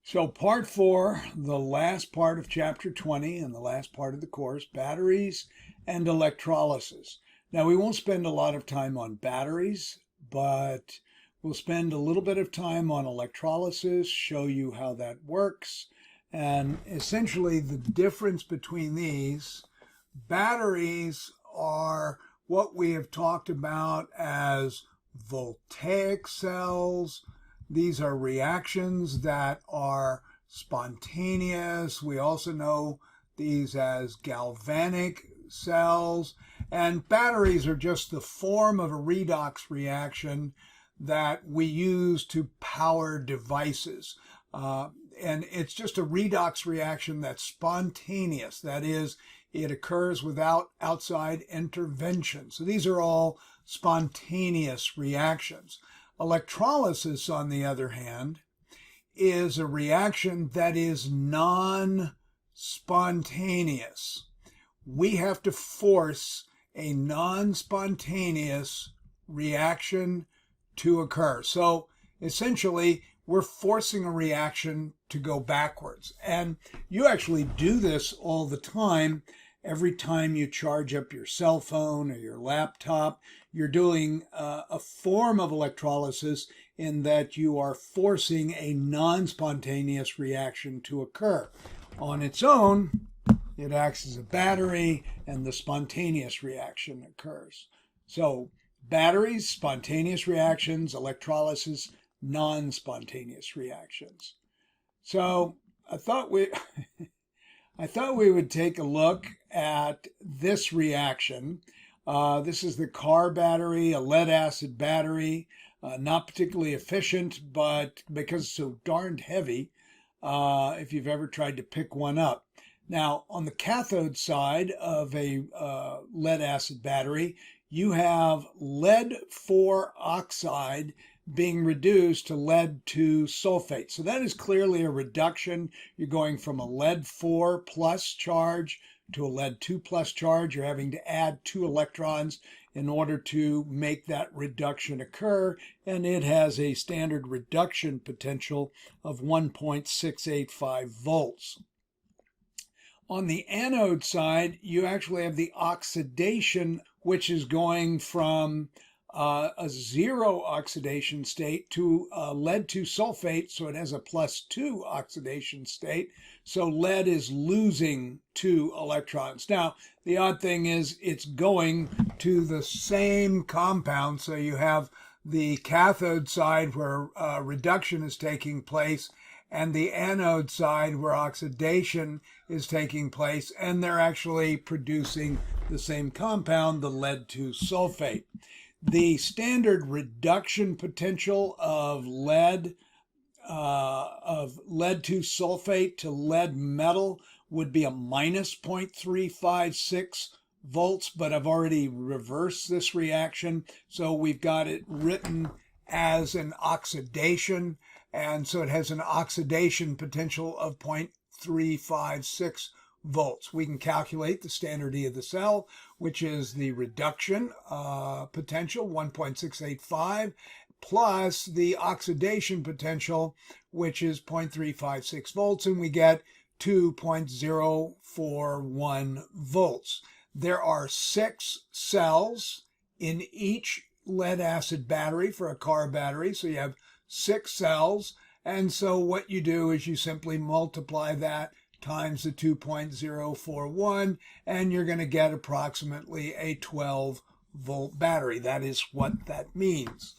So part 4, the last part of chapter 20 and the last part of the course, batteries and electrolysis. Now we won't spend a lot of time on batteries, but we'll spend a little bit of time on electrolysis, show you how that works, and essentially the difference between these. Batteries are what we have talked about as voltaic cells. These are reactions that are spontaneous. We also know these as galvanic cells. And batteries are just the form of a redox reaction that we use to power devices. And it's just a redox reaction that's spontaneous. That is, it occurs without outside intervention. So these are all spontaneous reactions. Electrolysis, on the other hand, is a reaction that is non-spontaneous. We have to force a non-spontaneous reaction to occur. So essentially, we're forcing a reaction to go backwards. And you actually do this all the time. Every time you charge up your cell phone or your laptop, you're doing a form of electrolysis in that you are forcing a non-spontaneous reaction to occur. On its own, it acts as a battery and the spontaneous reaction occurs. So batteries, spontaneous reactions; electrolysis, non-spontaneous reactions. So I thought we would take a look at this reaction. This is the car battery, a lead acid battery, not particularly efficient, but because it's so darned heavy, if you've ever tried to pick one up. Now, on the cathode side of a lead acid battery, you have lead 4 oxide being reduced to lead 2 sulfate. So that is clearly a reduction. You're going from a lead 4 plus charge to a lead 2 plus charge. You're having to add 2 electrons in order to make that reduction occur, and it has a standard reduction potential of 1.685 volts. On the anode side, you actually have the oxidation, which is going from a 0 oxidation state to lead 2 sulfate, so it has a +2 oxidation state. So lead is losing 2 electrons. Now, the odd thing is it's going to the same compound, so you have the cathode side where reduction is taking place, and the anode side where oxidation is taking place, and they're actually producing the same compound, the lead 2 sulfate. The standard reduction potential of lead 2 sulfate to lead metal would be a minus 0.356 volts, but I've already reversed this reaction, so we've got it written as an oxidation, and so it has an oxidation potential of 0.356 volts. We can calculate the standard E of the cell, which is the reduction potential, 1.685, plus the oxidation potential, which is 0.356 volts, and we get 2.041 volts. There are 6 cells in each lead acid battery for a car battery, so you have 6 cells, and so what you do is you simply multiply that times the 2.041, and you're going to get approximately a 12-volt battery. That is what that means.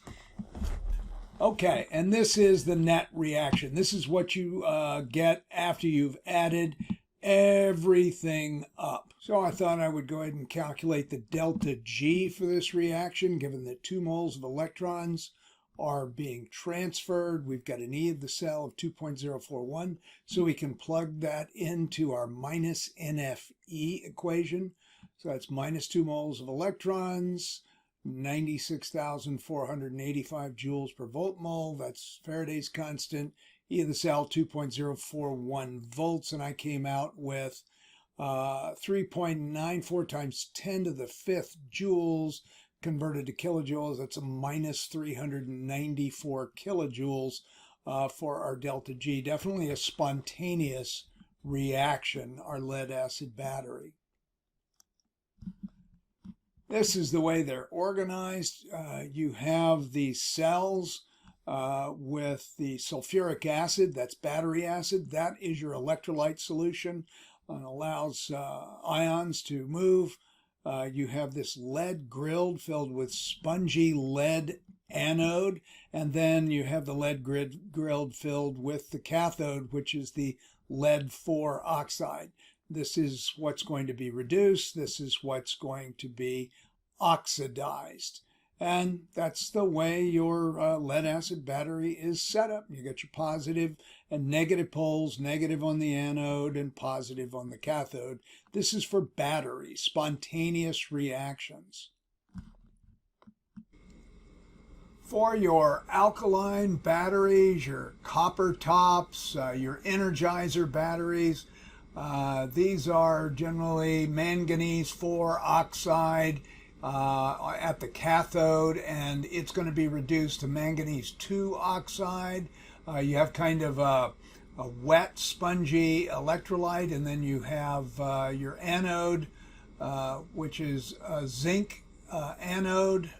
Okay, and this is the net reaction. This is what you get after you've added everything up. So I thought I would go ahead and calculate the delta G for this reaction, given that 2 moles of electrons are being transferred. We've got an E of the cell of 2.041, so we can plug that into our minus NFE equation. So that's minus 2 moles of electrons, 96,485 joules per volt mole. That's Faraday's constant. E of the cell, 2.041 volts, and I came out with 3.94 times 10 to the 5th joules. Converted to kilojoules, that's a minus 394 kilojoules for our delta G. Definitely a spontaneous reaction, our lead acid battery. This is the way they're organized. You have the cells with the sulfuric acid, that's battery acid. That is your electrolyte solution. Allows ions to move. You have this lead grilled filled with spongy lead anode, and then you have the lead grilled filled with the cathode, which is the lead 4 oxide. This is what's going to be reduced. This is what's going to be oxidized. And that's the way your lead acid battery is set up. You got your positive and negative poles, negative on the anode and positive on the cathode. This is for batteries, spontaneous reactions. For your alkaline batteries, your copper tops, your Energizer batteries, these are generally manganese 4 oxide at the cathode, and it's going to be reduced to manganese 2 oxide. You have kind of a wet, spongy electrolyte, and then you have your anode, which is a zinc anode,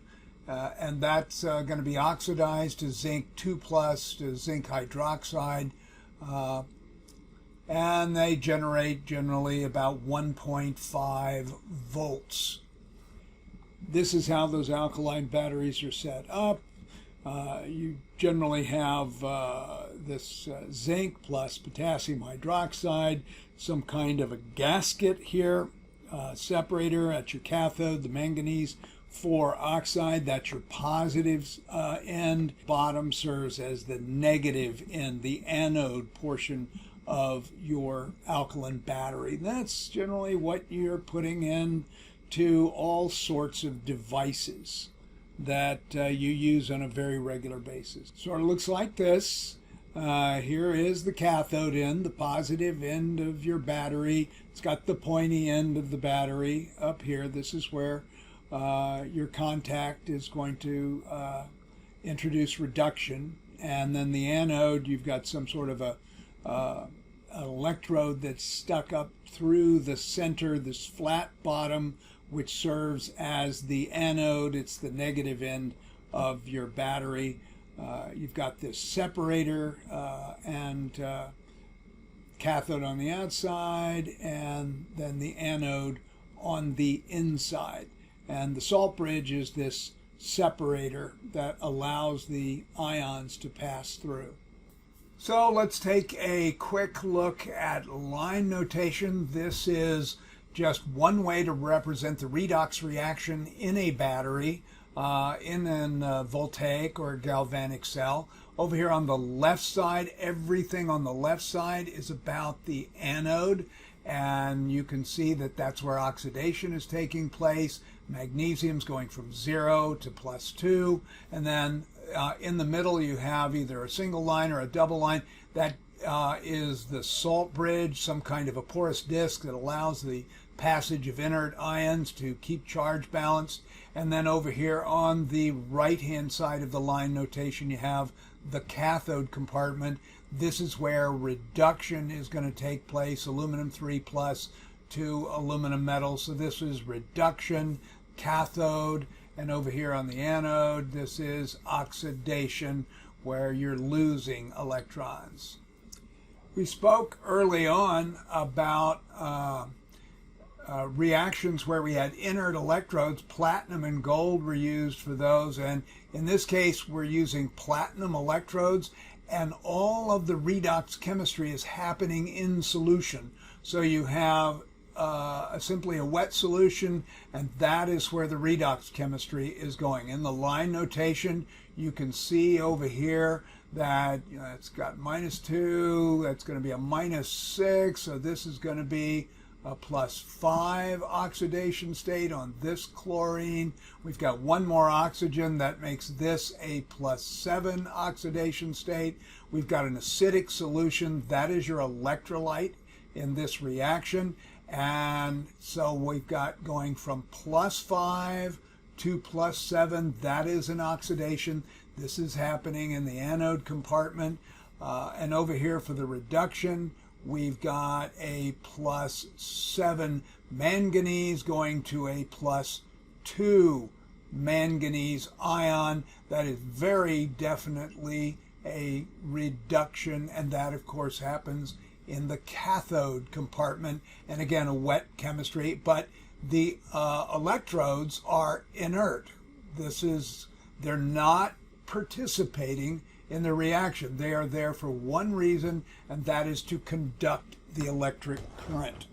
and that's going to be oxidized to zinc 2 plus, to zinc hydroxide. And they generate generally about 1.5 volts. This is how those alkaline batteries are set up. You generally have this zinc plus potassium hydroxide, some kind of a gasket here, separator at your cathode, the manganese 4 oxide, that's your positive end. Bottom serves as the negative end, the anode portion of your alkaline battery. That's generally what you're putting in to all sorts of devices that you use on a very regular basis. Sort of looks like this. Here is the cathode end, the positive end of your battery. It's got the pointy end of the battery up here. This is where your contact is going to introduce reduction. And then the anode, you've got some sort of an electrode that's stuck up through the center, this flat bottom, which serves as the anode. It's the negative end of your battery. You've got this separator and cathode on the outside, and then the anode on the inside. And the salt bridge is this separator that allows the ions to pass through. So let's take a quick look at line notation. This is just one way to represent the redox reaction in a battery, in a voltaic or galvanic cell. Over here on the left side, everything on the left side is about the anode, and you can see that that's where oxidation is taking place. Magnesium's going from 0 to +2, and then in the middle you have either a single line or a double line. That is the salt bridge, some kind of a porous disc that allows the passage of inert ions to keep charge balanced. And then over here on the right hand side of the line notation you have the cathode compartment. This is where reduction is going to take place, aluminum 3 plus to aluminum metal. So this is reduction, cathode, and over here on the anode this is oxidation, where you're losing electrons. We spoke early on about reactions where we had inert electrodes. Platinum and gold were used for those, and in this case we're using platinum electrodes, and all of the redox chemistry is happening in solution. So you have simply a wet solution, and that is where the redox chemistry is going. In the line notation you can see over here that it's got -2, that's going to be a -6, so this is going to be a +5 oxidation state on this chlorine. We've got one more oxygen, that makes this a +7 oxidation state. We've got an acidic solution, that is your electrolyte in this reaction. And so we've got going from +5 to +7, that is an oxidation. This is happening in the anode compartment. And over here for the reduction, we've got a +7 manganese going to a +2 manganese ion. That is very definitely a reduction, and that of course happens in the cathode compartment, and again a wet chemistry, but the electrodes are inert. They're not participating in the reaction. They are there for one reason, and that is to conduct the electric current.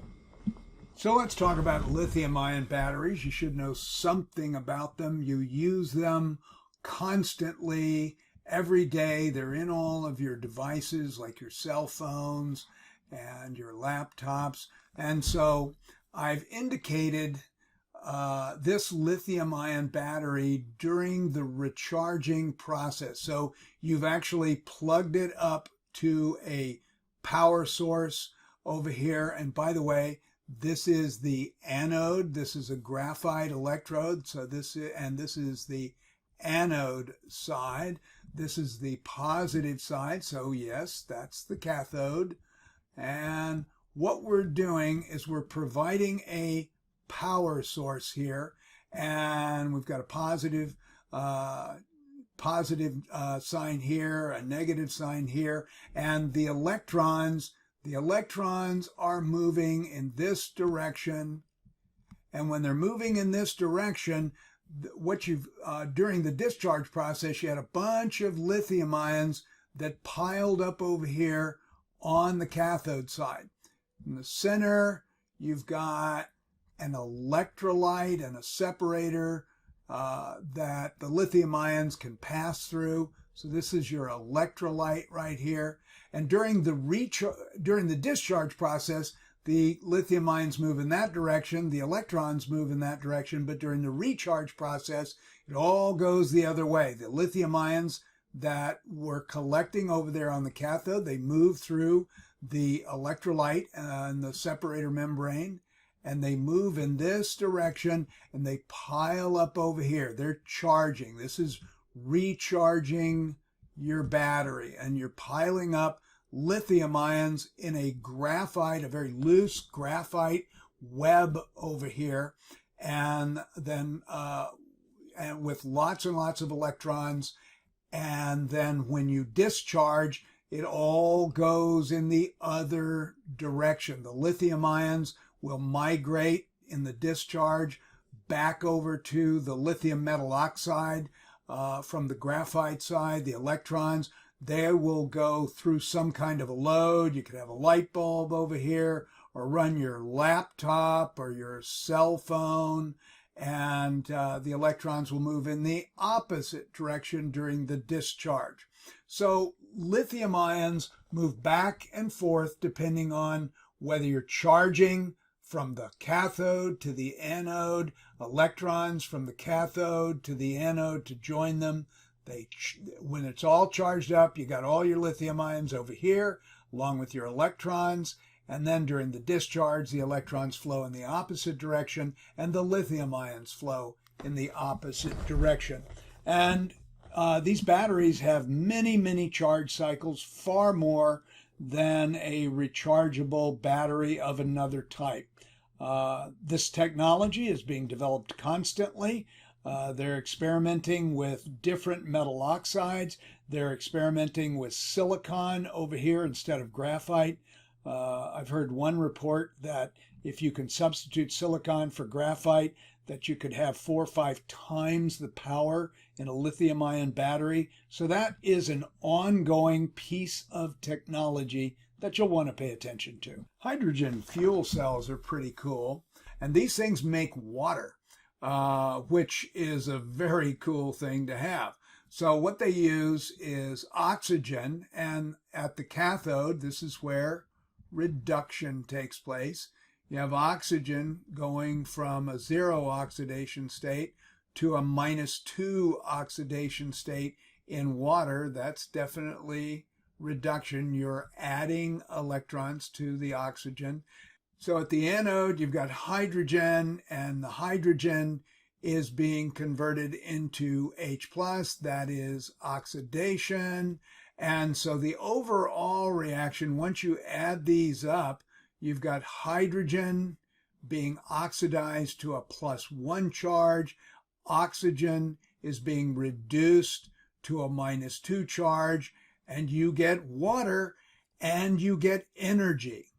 So let's talk about lithium-ion batteries. You should know something about them. You use them constantly, every day. They're in all of your devices, like your cell phones and your laptops. And so I've indicated this lithium-ion battery during the recharging process. So you've actually plugged it up to a power source over here. And by the way, this is the anode. This is a graphite electrode. So this is the anode side. This is the positive side. So yes, that's the cathode. And what we're doing is we're providing a power source here, and we've got a positive sign here, a negative sign here, and the electrons are moving in this direction. And when they're moving in this direction, during the discharge process, you had a bunch of lithium ions that piled up over here on the cathode side. In the center, you've got an electrolyte and a separator that the lithium ions can pass through. So this is your electrolyte right here. And during the discharge process, the lithium ions move in that direction, the electrons move in that direction, but during the recharge process, it all goes the other way. The lithium ions that were collecting over there on the cathode, they move through the electrolyte and the separator membrane, and they move in this direction, and they pile up over here. They're charging. This is recharging your battery, and you're piling up lithium ions in a very loose graphite web over here, and then and with lots and lots of electrons. And then when you discharge, it all goes in the other direction. The lithium ions will migrate in the discharge back over to the lithium metal oxide from the graphite side. The electrons, they will go through some kind of a load. You could have a light bulb over here, or run your laptop or your cell phone, and the electrons will move in the opposite direction during the discharge. So lithium ions move back and forth depending on whether you're charging from the cathode to the anode, electrons from the cathode to the anode to join them. When it's all charged up, you got all your lithium ions over here along with your electrons. And then during the discharge, the electrons flow in the opposite direction and the lithium ions flow in the opposite direction. And these batteries have many, many charge cycles, far more than a rechargeable battery of another type. This technology is being developed constantly. They're experimenting with different metal oxides. They're experimenting with silicon over here instead of graphite. I've heard one report that if you can substitute silicon for graphite, that you could have 4 or 5 times the power in a lithium-ion battery. So that is an ongoing piece of technology that you'll want to pay attention to. Hydrogen fuel cells are pretty cool, and these things make water, which is a very cool thing to have. So what they use is oxygen, and at the cathode, this is where reduction takes place. You have oxygen going from a 0 oxidation state to a -2 oxidation state in water. That's definitely reduction. You're adding electrons to the oxygen. So at the anode, you've got hydrogen, and the hydrogen is being converted into H+. That is oxidation. And so the overall reaction, once you add these up, you've got hydrogen being oxidized to a +1 charge. Oxygen is being reduced to a -2 charge. And you get water and you get energy.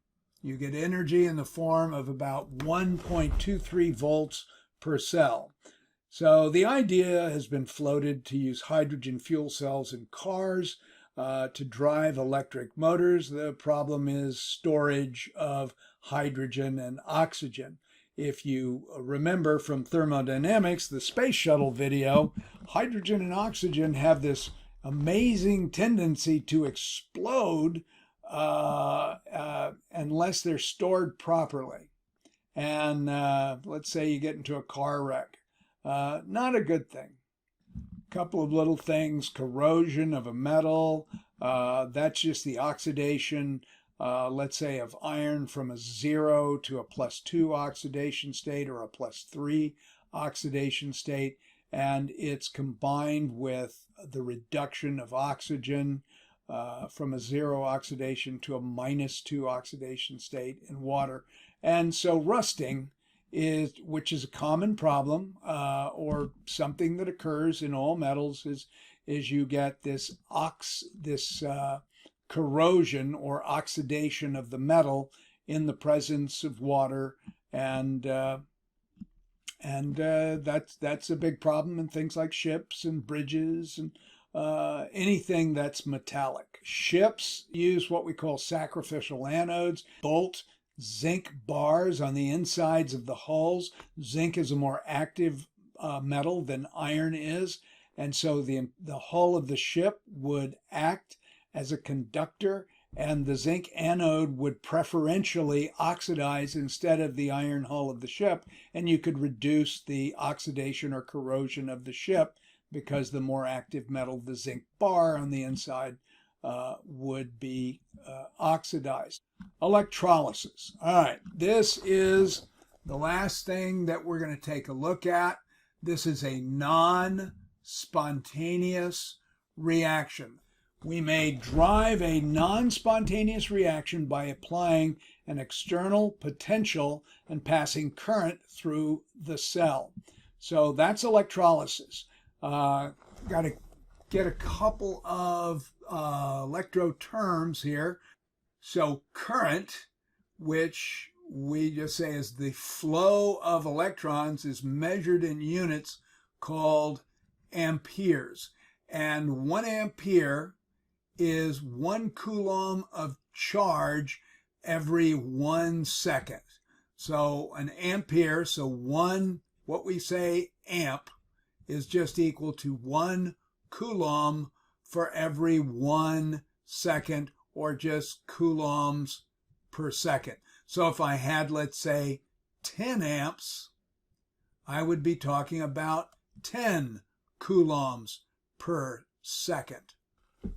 You get energy in the form of about 1.23 volts per cell. So the idea has been floated to use hydrogen fuel cells in cars to drive electric motors. The problem is storage of hydrogen and oxygen. If you remember from thermodynamics, the space shuttle video, hydrogen and oxygen have this amazing tendency to explode unless they're stored properly. And let's say you get into a car wreck. Not a good thing. Couple of little things, corrosion of a metal, that's just the oxidation, let's say, of iron from a 0 to a +2 oxidation state or a +3 oxidation state, and it's combined with the reduction of oxygen from a 0 oxidation to a -2 oxidation state in water. And so rusting which is a common problem or something that occurs in all metals, is you get this corrosion or oxidation of the metal in the presence of water, and that's a big problem in things like ships and bridges and anything that's metallic. Ships use what we call sacrificial anodes, bolt zinc bars on the insides of the hulls. Zinc is a more active metal than iron is, and so the hull of the ship would act as a conductor, and the zinc anode would preferentially oxidize instead of the iron hull of the ship, and you could reduce the oxidation or corrosion of the ship because the more active metal, the zinc bar on the inside, would be oxidized. Electrolysis. All right, this is the last thing that we're going to take a look at. This is a non-spontaneous reaction. We may drive a non-spontaneous reaction by applying an external potential and passing current through the cell. So that's electrolysis. Got to get a couple of electro terms here. So current, which we just say is the flow of electrons, is measured in units called amperes. And 1 ampere is 1 coulomb of charge every 1 second. So an ampere, so what we say amp, is just equal to 1 coulomb for every 1 second, or just coulombs per second. So if I had, let's say, 10 amps, I would be talking about 10 coulombs per second.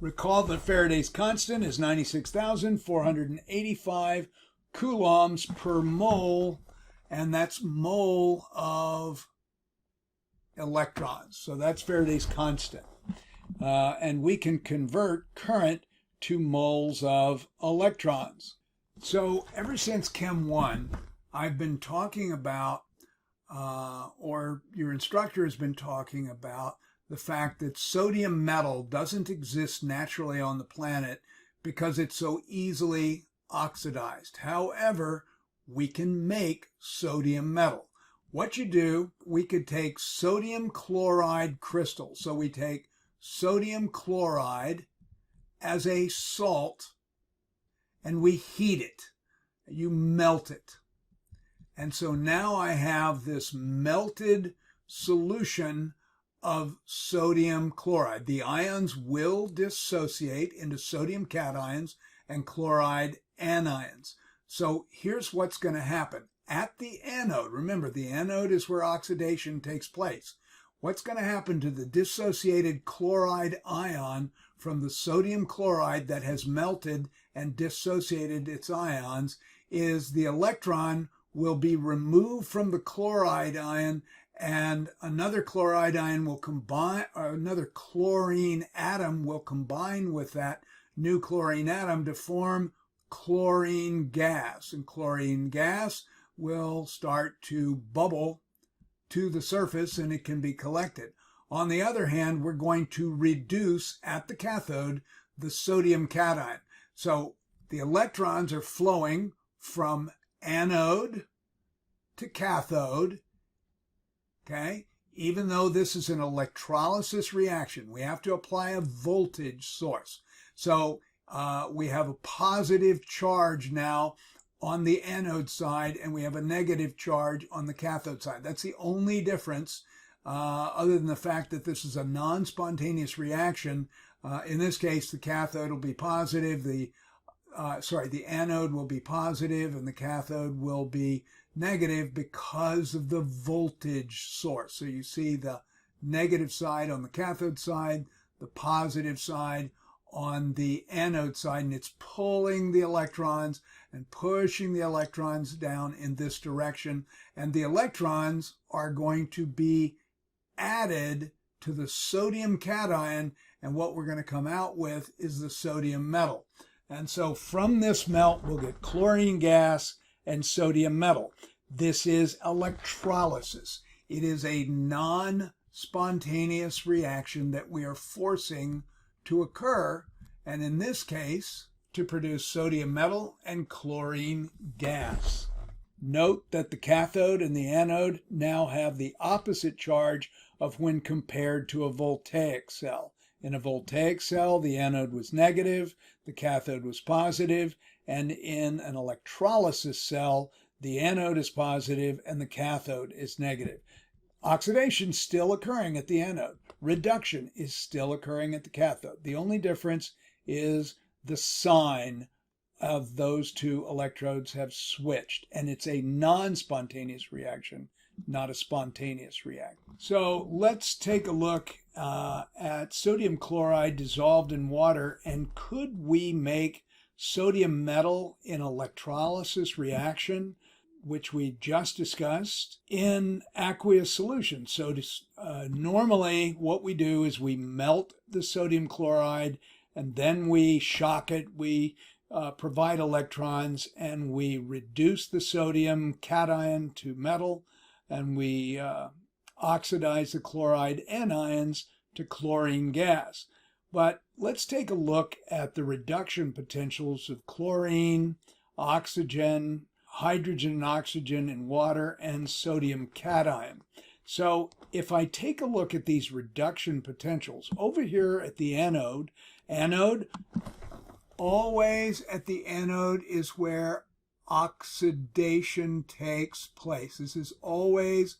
Recall that Faraday's constant is 96,485 coulombs per mole, and that's mole of electrons. So that's Faraday's constant. And we can convert current to moles of electrons. So ever since Chem 1, I've been talking about, or your instructor has been talking about, the fact that sodium metal doesn't exist naturally on the planet because it's so easily oxidized. However, we can make sodium metal. What you do, we could take sodium chloride crystals. So we take sodium chloride as a salt and we heat it. You melt it. And so now I have this melted solution of sodium chloride. The ions will dissociate into sodium cations and chloride anions. So here's what's going to happen. At the anode, remember the anode is where oxidation takes place. What's going to happen to the dissociated chloride ion from the sodium chloride that has melted and dissociated its ions is the electron will be removed from the chloride ion and another chloride ion will combine, or another chlorine atom will combine with that new chlorine atom to form chlorine gas. And chlorine gas will start to bubble to the surface and it can be collected. On the other hand, we're going to reduce at the cathode the sodium cation. So the electrons are flowing from anode to cathode, okay? Even though this is an electrolysis reaction, we have to apply a voltage source. So we have a positive charge now on the anode side, and we have a negative charge on the cathode side. That's the only difference, other than the fact that this is a non-spontaneous reaction. In this case, the cathode will be positive, the anode will be positive, and the cathode will be negative because of the voltage source. So you see the negative side on the cathode side, the positive side on the anode side, and it's pulling the electrons and pushing the electrons down in this direction. And the electrons are going to be added to the sodium cation, and what we're going to come out with is the sodium metal. And so from this melt, we'll get chlorine gas and sodium metal. This is electrolysis. It is a non-spontaneous reaction that we are forcing to occur, and in this case, to produce sodium metal and chlorine gas. Note that the cathode and the anode now have the opposite charge of when compared to a voltaic cell. In a voltaic cell, the anode was negative, the cathode was positive, and in an electrolysis cell, the anode is positive and the cathode is negative. Oxidation is still occurring at the anode. Reduction is still occurring at the cathode. The only difference is the sign of those two electrodes have switched, and it's a non-spontaneous reaction, not a spontaneous reaction. So let's take a look at sodium chloride dissolved in water, and could we make sodium metal in electrolysis reaction, which we just discussed, in aqueous solution? So normally what we do is we melt the sodium chloride and then we shock it, we provide electrons, and we reduce the sodium cation to metal, and we oxidize the chloride anions to chlorine gas. But let's take a look at the reduction potentials of chlorine, oxygen, hydrogen and oxygen in water, and sodium cation. So if I take a look at these reduction potentials, over here at the anode, always at the anode is where oxidation takes place. This is always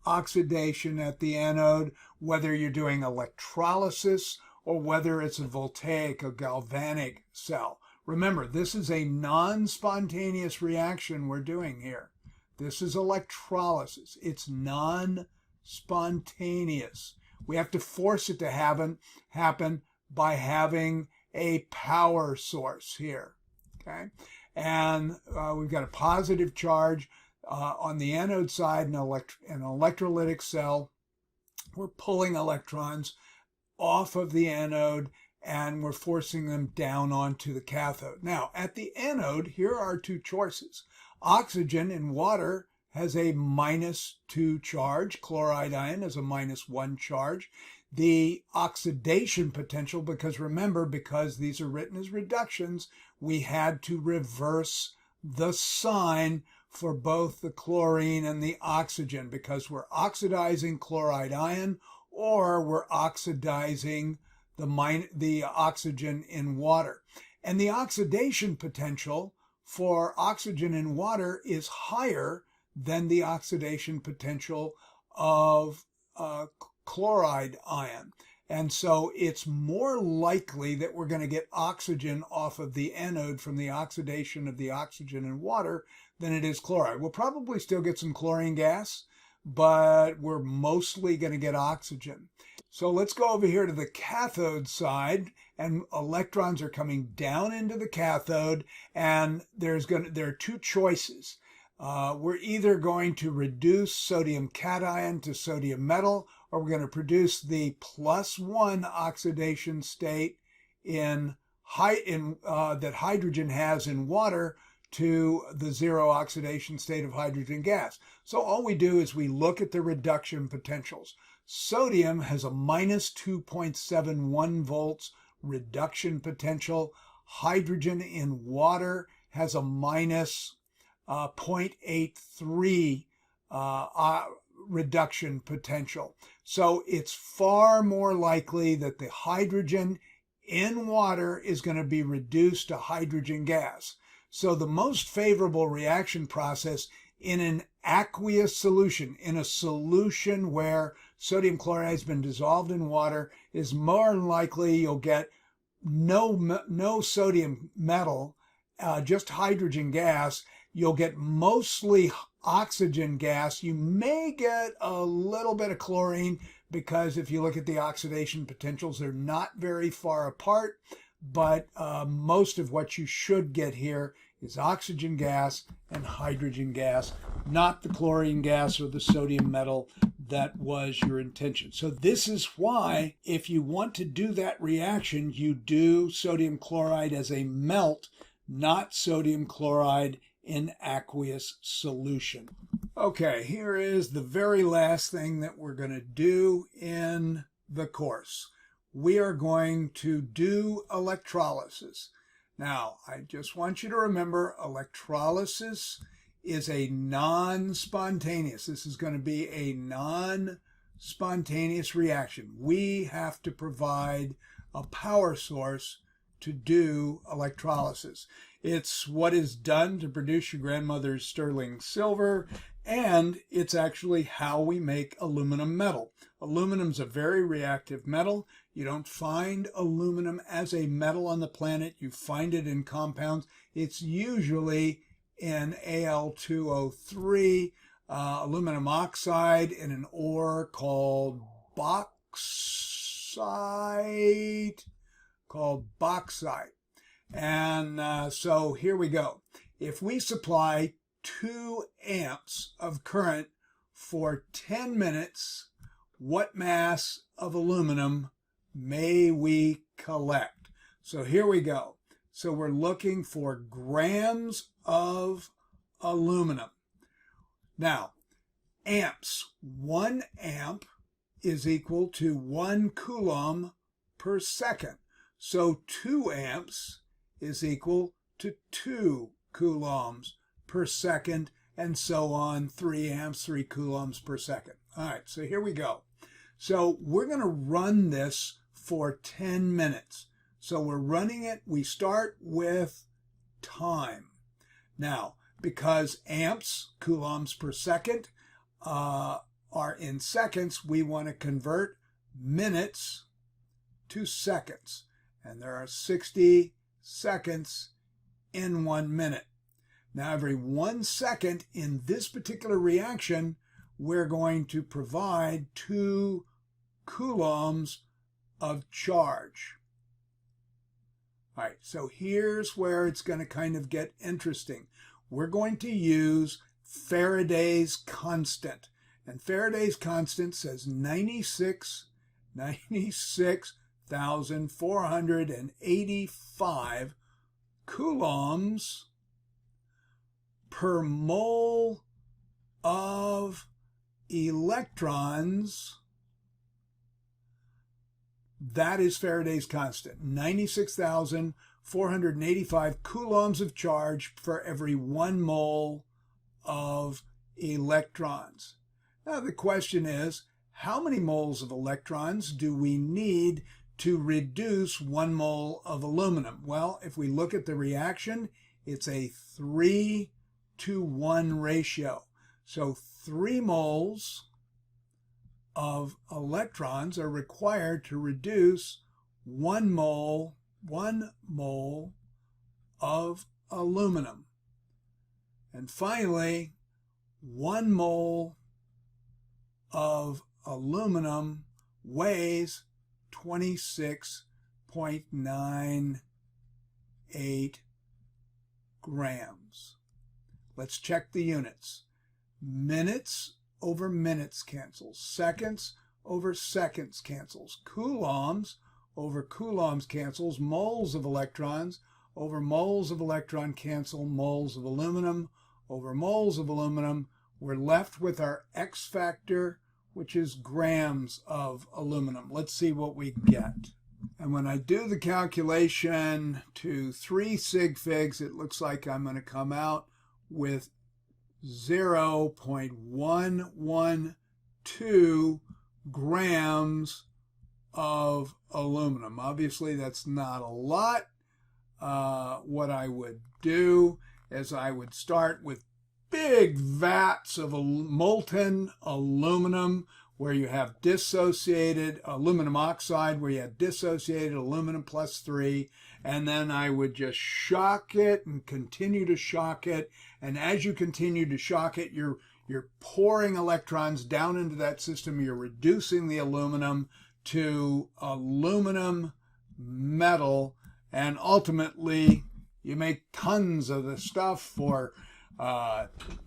oxidation at the anode, whether you're doing electrolysis or whether it's a voltaic or galvanic cell. Remember, this is a non-spontaneous reaction we're doing here. This is electrolysis. It's non-spontaneous. We have to force it to happen by having a power source here, okay? And we've got a positive charge on the anode side, an electrolytic cell. We're pulling electrons off of the anode and we're forcing them down onto the cathode. Now, at the anode, here are two choices. Oxygen in water has a -2 charge. Chloride ion has a -1 charge. The oxidation potential, because remember, because these are written as reductions, we had to reverse the sign for both the chlorine and the oxygen, because we're oxidizing chloride ion or we're oxidizing the oxygen in water. And the oxidation potential for oxygen in water is higher than the oxidation potential of chloride ion. And so it's more likely that we're going to get oxygen off of the anode from the oxidation of the oxygen in water than it is chloride. We'll probably still get some chlorine gas, but we're mostly going to get oxygen. So let's go over here to the cathode side, and electrons are coming down into the cathode, and there are two choices. we're either going to reduce sodium cation to sodium metal, or we're going to produce the +1 oxidation state that hydrogen has in water to the 0 oxidation state of hydrogen gas. So all we do is we look at the reduction potentials. Sodium has a -2.71 volts reduction potential. Hydrogen in water has a -0.83 reduction potential. So it's far more likely that the hydrogen in water is going to be reduced to hydrogen gas. So the most favorable reaction process in an aqueous solution, in a solution where sodium chloride has been dissolved in water, is more than likely you'll get no sodium metal, just hydrogen gas. You'll get mostly oxygen gas. You may get a little bit of chlorine because if you look at the oxidation potentials, they're not very far apart, but most of what you should get here is oxygen gas and hydrogen gas, not the chlorine gas or the sodium metal that was your intention. So this is why, if you want to do that reaction, you do sodium chloride as a melt, not sodium chloride in aqueous solution. Okay, here is the very last thing that we're going to do in the course. We are going to do electrolysis. Now, I just want you to remember electrolysis is a non-spontaneous. This is going to be a non-spontaneous reaction. We have to provide a power source to do electrolysis. It's what is done to produce your grandmother's sterling silver, and it's actually how we make aluminum metal. Aluminum's a very reactive metal. You don't find aluminum as a metal on the planet. You find it in compounds. It's usually in Al2O3, aluminum oxide, in an ore called bauxite. And so here we go. If we supply 2 amps of current for 10 minutes, what mass of aluminum may we collect? So here we go. So we're looking for grams of aluminum. Now, amps. 1 amp is equal to 1 coulomb per second. So 2 amps is equal to 2 coulombs per second, and so on. 3 amps, 3 coulombs per second. All right, so here we go. So we're going to run this for 10 minutes. So we're running it. We start with time. Now, because amps, coulombs per second, are in seconds, we want to convert minutes to seconds. And there are 60 seconds in 1 minute. Now, every 1 second in this particular reaction, we're going to provide 2 coulombs of charge. All right, so here's where it's going to kind of get interesting. We're going to use Faraday's constant. And Faraday's constant says 96,485 coulombs per mole of electrons. That is Faraday's constant. 96,485 coulombs of charge for every 1 mole of electrons. Now the question is, how many moles of electrons do we need to reduce 1 mole of aluminum? Well, if we look at the reaction, it's a 3-to-1 ratio. So 3 moles of electrons are required to reduce 1 mole of aluminum. And finally, 1 mole of aluminum weighs 26.98 grams. Let's check the units. Minutes over minutes cancels. Seconds over seconds cancels. Coulombs over coulombs cancels. Moles of electrons over moles of electron cancel. Moles of aluminum over moles of aluminum. We're left with our X factor, which is grams of aluminum. Let's see what we get. And when I do the calculation to 3 sig figs, it looks like I'm going to come out with 0.112 grams of aluminum. Obviously, that's not a lot. What I would do is I would start with big vats of molten aluminum where you have dissociated aluminum oxide, where you have dissociated aluminum +3, and then I would just shock it and continue to shock it. And as you continue to shock it, you're pouring electrons down into that system. You're reducing the aluminum to aluminum metal, and ultimately you make tons of the stuff for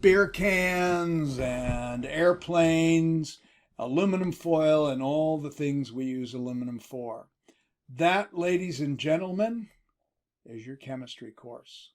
beer cans and airplanes, aluminum foil, and all the things we use aluminum for. That, ladies and gentlemen, is your chemistry course.